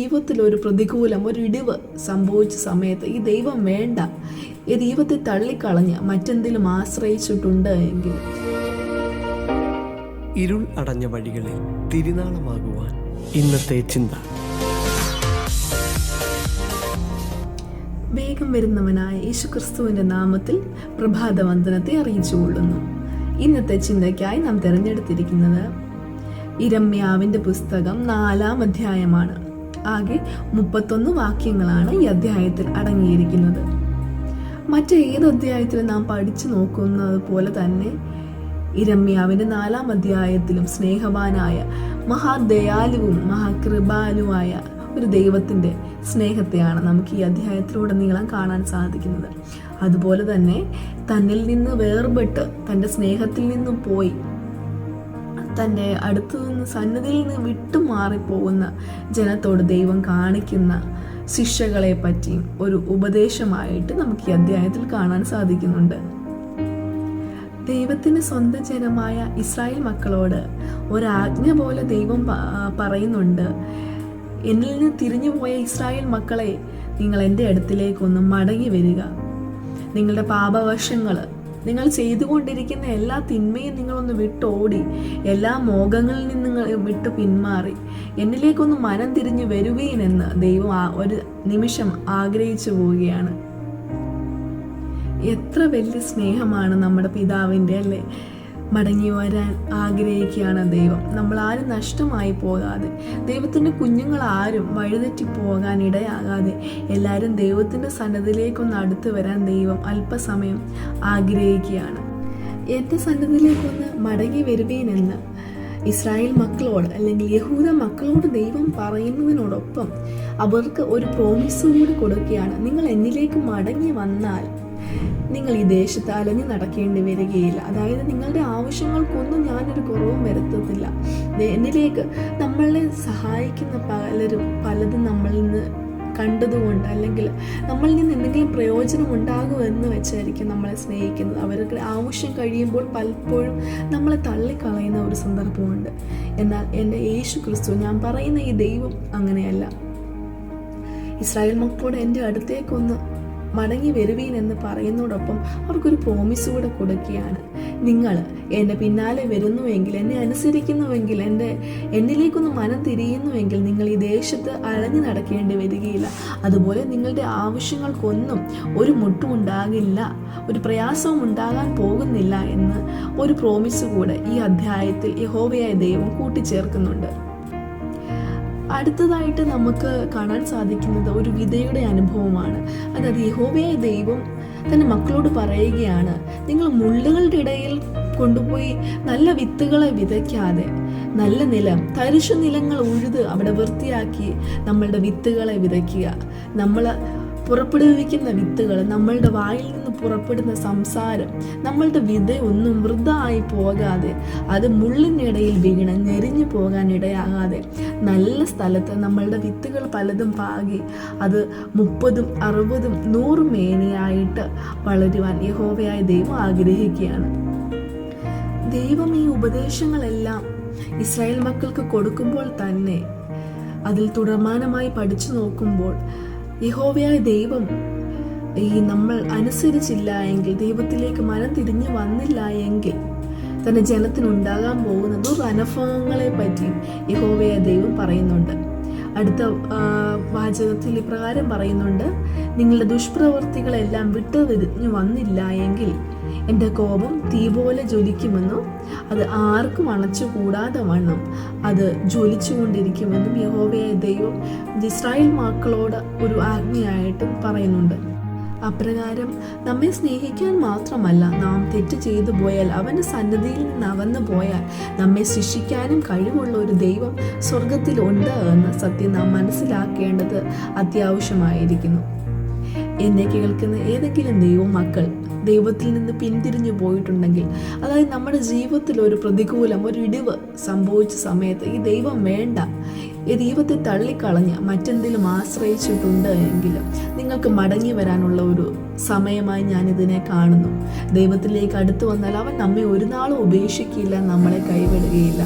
ജീവിതത്തിൽ ഒരു പ്രതികൂലം, ഒരു ഇടിവ് സംഭവിച്ച സമയത്ത് ഈ ദൈവം വേണ്ട, ഈ ദൈവത്തെ തള്ളിക്കളഞ്ഞ് മറ്റെന്തെങ്കിലും ആശ്രയിച്ചിട്ടുണ്ട് എങ്കിൽ ഇരുൾ അടഞ്ഞ വഴികളിൽ തിരുനാളമാകുവാൻ ഇന്നത്തെ ചിന്ത. വേഗം വരുന്നവനായ യേശുക്രിസ്തുവിന്റെ നാമത്തിൽ പ്രഭാതവന്ദനത്തെ അറിയിച്ചുകൊള്ളുന്നു. ഇന്നത്തെ ചിന്തയ്ക്കായി നാം തിരഞ്ഞെടുത്തിരിക്കുന്നത് യിരെമ്യാവിന്റെ പുസ്തകം 4-ാം അധ്യായമാണ്. ആകെ 31 വാക്യങ്ങളാണ് ഈ അധ്യായത്തിൽ അടങ്ങിയിരിക്കുന്നത്. മറ്റേത് അധ്യായത്തിലും നാം പഠിച്ചു നോക്കുന്നത് പോലെ തന്നെ യിരെമ്യാവിന്റെ 4-ാം അധ്യായത്തിലും സ്നേഹവാനായ, മഹാദയാലുവും മഹാകൃപാലുവായ ഒരു ദൈവത്തിന്റെ സ്നേഹത്തെയാണ് നമുക്ക് ഈ അധ്യായത്തിലുടനീളം കാണാൻ സാധിക്കുന്നത്. അതുപോലെ തന്നെ തന്നിൽ നിന്ന് വേർപെട്ട് തൻ്റെ സ്നേഹത്തിൽ നിന്നും പോയി തൻ്റെ അടുത്തു നിന്ന് സന്നിധിയിൽ നിന്ന് വിട്ടുമാറിപ്പോകുന്ന ജനത്തോട് ദൈവം കാണിക്കുന്ന ശിക്ഷകളെ പറ്റിയും ഒരു ഉപദേശമായിട്ട് നമുക്ക് ഈ അധ്യായത്തിൽ കാണാൻ സാധിക്കുന്നുണ്ട്. ദൈവത്തിന് സ്വന്തം ജനമായ ഇസ്രായേൽ മക്കളോട് ഒരാജ്ഞ പോലെ ദൈവം പറയുന്നുണ്ട്, എന്നിൽ നിന്ന് തിരിഞ്ഞുപോയ ഇസ്രായേൽ മക്കളെ, നിങ്ങൾ എൻ്റെ അടുത്തിലേക്കൊന്ന് മടങ്ങി വരിക. നിങ്ങളുടെ പാപവശങ്ങൾ, നിങ്ങൾ ചെയ്തുകൊണ്ടിരിക്കുന്ന എല്ലാ തിന്മയും നിങ്ങളൊന്ന് വിട്ടോടി, എല്ലാ മോഹങ്ങളിൽ നിന്ന് നിങ്ങൾ വിട്ടു പിന്മാറി എന്നിലേക്കൊന്ന് മനം തിരിഞ്ഞു വരുവീനെന്ന് ദൈവം ഒരു നിമിഷം ആഗ്രഹിച്ചു പോവുകയാണ്. എത്ര വലിയ സ്നേഹമാണ് നമ്മുടെ പിതാവിൻ്റെ, അല്ലേ? മടങ്ങി വരാൻ ആഗ്രഹിക്കുകയാണ് ദൈവം. നമ്മളാരും നഷ്ടമായി പോകാതെ, ദൈവത്തിൻ്റെ കുഞ്ഞുങ്ങൾ ആരും വഴിതെറ്റി പോകാൻ ഇടയാകാതെ എല്ലാവരും ദൈവത്തിൻ്റെ സന്നദ്ധിയിലേക്കൊന്ന് അടുത്ത് വരാൻ ദൈവം അല്പസമയം ആഗ്രഹിക്കുകയാണ്. എൻ്റെ സന്നദ്ധിയിലേക്കൊന്ന് മടങ്ങി വരുവീനെന്ന് ഇസ്രായേൽ മക്കളോട് അല്ലെങ്കിൽ യഹൂദ മക്കളോട് ദൈവം പറയുന്നതിനോടൊപ്പം അവർക്ക് ഒരു പ്രോമിസ് കൂടി കൊടുക്കുകയാണ്. നിങ്ങൾ എന്നിലേക്ക് മടങ്ങി വന്നാൽ നിങ്ങൾ ഈ ദേശത്ത് അലഞ്ഞു നടക്കേണ്ടി വരികയില്ല. അതായത് നിങ്ങളുടെ ആവശ്യങ്ങൾക്കൊന്നും ഞാനൊരു കുറവും വരുത്തത്തില്ല. എന്നിലേക്ക് നമ്മളെ സഹായിക്കുന്ന പലതും നമ്മളിൽ നിന്ന് കണ്ടതുകൊണ്ട്, അല്ലെങ്കിൽ നമ്മളിൽ നിന്ന് എന്തെങ്കിലും പ്രയോജനം ഉണ്ടാകുമെന്ന് വെച്ചായിരിക്കും നമ്മളെ സ്നേഹിക്കുന്നത്. അവർക്ക് ആവശ്യം കഴിയുമ്പോൾ പലപ്പോഴും നമ്മളെ തള്ളിക്കളയുന്ന ഒരു സന്ദർഭമുണ്ട്. എന്നാൽ എൻ്റെ യേശു ക്രിസ്തു, ഞാൻ പറയുന്ന ഈ ദൈവം അങ്ങനെയല്ല. ഇസ്രായേൽ മക്കളോട് എൻ്റെ അടുത്തേക്കൊന്ന് മടങ്ങി വരുവീൻ എന്ന് പറയുന്നതോടൊപ്പം അവർക്കൊരു പ്രോമിസ് കൂടെ കൊടുക്കുകയാണ്. നിങ്ങൾ എൻ്റെ പിന്നാലെ വരുന്നുവെങ്കിൽ, എന്നെ അനുസരിക്കുന്നുവെങ്കിൽ, എന്നിലേക്കൊന്ന് മനം തിരിയുന്നുവെങ്കിൽ നിങ്ങൾ ഈ ദേശത്ത് അലഞ്ഞു നടക്കേണ്ടി വരികയില്ല. അതുപോലെ നിങ്ങളുടെ ആവശ്യങ്ങൾക്കൊന്നും ഒരു മുട്ടും ഉണ്ടാകില്ല, ഒരു പ്രയാസവും ഉണ്ടാകാൻ പോകുന്നില്ല എന്ന് ഒരു പ്രോമിസ് കൂടെ ഈ അധ്യായത്തിൽ യഹോവയായ ദൈവം കൂട്ടിച്ചേർക്കുന്നുണ്ട്. അടുത്തതായിട്ട് നമുക്ക് കാണാൻ സാധിക്കുന്നത് ഒരു വിതയുടെ അനുഭവമാണ്. അതായത് യഹോവയായ ദൈവം തൻ്റെ മക്കളോട് പറയുകയാണ്, നിങ്ങൾ മുള്ളുകളുടെ ഇടയിൽ കൊണ്ടുപോയി നല്ല വിത്തുകളെ വിതയ്ക്കാതെ നല്ല നിലം, തരിശു നിലങ്ങൾ ഉഴുത് അവിടെ വൃത്തിയാക്കി നമ്മളുടെ വിത്തുകളെ വിതയ്ക്കുക. നമ്മൾ പുറപ്പെടുവിക്കുന്ന വിത്തുകൾ, നമ്മളുടെ വായിൽ നിന്ന് പുറപ്പെടുന്ന സംസാരം, നമ്മളുടെ വിത ഒന്നും വൃഥ ആയി പോകാതെ, അത് മുള്ളിനിടയിൽ വീണ് ഞെരിഞ്ഞു പോകാൻ ഇടയാകാതെ നല്ല സ്ഥലത്ത് നമ്മളുടെ വിത്തുകൾ പലതും പാകി അത് 30, 60, 100 മേനിയായിട്ട് വളരുവാൻ യഹോവയായ ദൈവം ആഗ്രഹിക്കുകയാണ്. ദൈവം ഈ ഉപദേശങ്ങളെല്ലാം ഇസ്രായേൽ മക്കൾക്ക് കൊടുക്കുമ്പോൾ തന്നെ അതിൽ തുടർമാനമായി പഠിച്ചു നോക്കുമ്പോൾ യഹോവയായ ദൈവം നമ്മൾ അനുസരിച്ചില്ല എങ്കിൽ, ദൈവത്തിലേക്ക് മനം തിരിഞ്ഞു വന്നില്ല എങ്കിൽ തന്റെ ജനത്തിനുണ്ടാകാൻ പോകുന്ന ദുരനുഭവങ്ങളെ പറ്റിയും യഹോവയായ ദൈവം പറയുന്നുണ്ട്. അടുത്ത വാചകത്തിൽ ഇപ്രകാരം പറയുന്നുണ്ട്, നിങ്ങളുടെ ദുഷ്പ്രവൃത്തികളെല്ലാം വിട്ടുതിരിഞ്ഞു വന്നില്ല എങ്കിൽ എൻ്റെ കോപം തീ പോലെ ജ്വലിക്കുമെന്നും അത് ആർക്കും അണച്ചുകൂടാതെ വണ്ണം അത് ജ്വലിച്ചുകൊണ്ടിരിക്കുമെന്നും യഹോവയായ ദൈവം ഇസ്രായേൽ മക്കളോട് ഒരു ആജ്ഞയായിട്ടും പറയുന്നുണ്ട്. അപ്രകാരം നമ്മെ സ്നേഹിക്കാൻ മാത്രമല്ല, നാം തെറ്റ് ചെയ്തു പോയാൽ, അവൻ്റെ സന്നിധിയിൽ നിന്ന് അകന്നു പോയാൽ നമ്മെ ശിക്ഷിക്കാനും കഴിവുള്ള ഒരു ദൈവം സ്വർഗത്തിലുണ്ട് എന്ന സത്യം നാം മനസ്സിലാക്കേണ്ടത് അത്യാവശ്യമായിരിക്കുന്നു. എന്നെ കേൾക്കുന്ന ഏതെങ്കിലും ദൈവമക്കൾ ദൈവത്തിൽ നിന്ന് പിന്തിരിഞ്ഞു പോയിട്ടുണ്ടെങ്കിൽ, അതായത് നമ്മുടെ ജീവിതത്തിൽ ഒരു പ്രതികൂലം, ഒരു ഇടിവ് സംഭവിച്ച സമയത്ത് ഈ ദൈവം വേണ്ട, ഈ ദൈവത്തെ തള്ളിക്കളഞ്ഞ് മറ്റെന്തെങ്കിലും ആശ്രയിച്ചിട്ടുണ്ട് എങ്കിൽ നിങ്ങൾക്ക് മടങ്ങി വരാനുള്ള ഒരു സമയമായി ഞാനിതിനെ കാണുന്നു. ദൈവത്തിലേക്ക് അടുത്ത് വന്നാൽ അവൻ നമ്മെ ഒരു നാളും ഉപേക്ഷിക്കില്ല, നമ്മളെ കൈവിടുകയില്ല.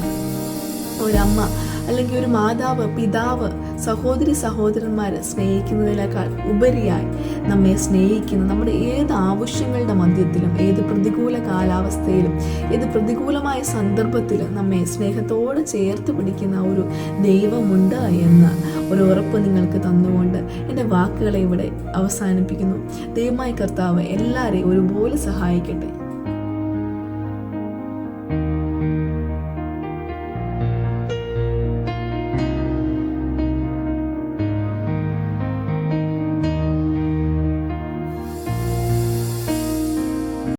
ഒരമ്മ അല്ലെങ്കിൽ ഒരു മാതാവ്, പിതാവ്, സഹോദരി, സഹോദരന്മാരെ സ്നേഹിക്കുന്നതിനേക്കാൾ ഉപരിയായി നമ്മെ സ്നേഹിക്കുന്ന, നമ്മുടെ ഏത് ആവശ്യങ്ങളുടെ മധ്യത്തിലും, ഏത് പ്രതികൂല കാലാവസ്ഥയിലും, ഏത് പ്രതികൂലമായ സന്ദർഭത്തിലും നമ്മെ സ്നേഹത്തോടെ ചേർത്ത് പിടിക്കുന്ന ഒരു ദൈവമുണ്ട് എന്ന ഒരു ഉറപ്പ് നിങ്ങൾക്ക് തന്നുകൊണ്ട് എൻ്റെ വാക്കുകളെ ഇവിടെ അവസാനിപ്പിക്കുന്നു. ദൈവമായ കർത്താവ് എല്ലാവരെയും ഒരുപോലെ സഹായിക്കട്ടെ.